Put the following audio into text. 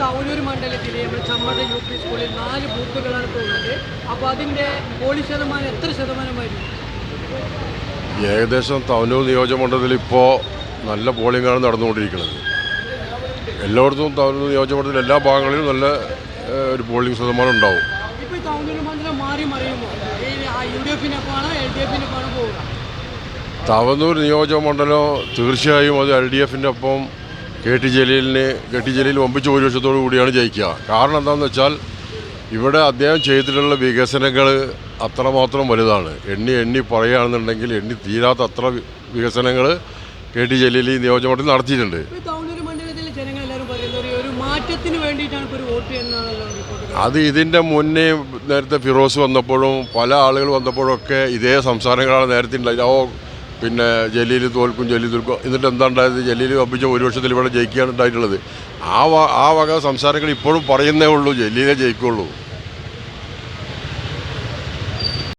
Tavor മണ്ഡലത്തിലെ നമ്മുടെ ചമ്മട UP സ്കൂളിൽ 4 ബൂത്തുകളാണ് ഇപ്പോൾ ഉള്ളത്. അപ്പോൾ അതിൻ്റെ പോളിംഗ് ശതമാനം എത്ര ശതമാനമായിരുന്നു? ഏകദേശം താവൂർ നിയോജകമണ്ഡലത്തിൽ ഇപ്പോൾ നല്ല പോളിംഗാണ് നടന്നുകൊണ്ടിരിക്കുന്നത്. എല്ലായിടത്തും താവൂർ നിയോജകമണ്ഡലത്തിൽ എല്ലാ ഭാഗങ്ങളിലും നല്ല ഒരു പോളിംഗ് ശതമാനം ഉണ്ടാവും. ഇപ്പോൾ താവൂർ മണ്ഡലം മാറി മറിയുമ്പോൾ UDF-നൊപ്പമാണോ LDF-നൊപ്പമാണോ പോവുക? താവൂർ നിയോജകമണ്ഡലം തീർച്ചയായും അത് LDF-ൻ്റെ ഒപ്പം കെ ടി ജലീൽ വമ്പിച്ച ഭൂരിപക്ഷത്തോടു കൂടിയാണ് ജയിക്കുക. കാരണം എന്താണെന്ന് വെച്ചാൽ ഇവിടെ അദ്ദേഹം ചെയ്തിട്ടുള്ള വികസനങ്ങൾ അത്രമാത്രം വലുതാണ്. എണ്ണി പറയുകയാണെന്നുണ്ടെങ്കിൽ എണ്ണി തീരാത്ത അത്ര വികസനങ്ങൾ കെ ടി ജലീൽ ഈ നിയോജകമണ്ഡലത്തിൽ നടത്തിയിട്ടുണ്ട്. അത് ഇതിൻ്റെ മുന്നേ നേരത്തെ ഫിറോസ് വന്നപ്പോഴും പല ആളുകൾ വന്നപ്പോഴും ഒക്കെ ഇതേ സംസാരങ്ങളാണ് നേരത്തെ ഉണ്ടായത്. പിന്നെ ജലീൽ തോൽക്കും. എന്നിട്ട് എന്താ ഉണ്ടായത്? ജലീൽ വമ്പിച്ച ഭൂരിപക്ഷത്തിൽ ഇവിടെ ജയിക്കുകയാണ് ഉണ്ടായിട്ടുള്ളത്. ആ വക സംസാരങ്ങൾ ഇപ്പോഴും പറയുന്നേ ഉള്ളൂ, ജലീലേ ജയിക്കുള്ളൂ.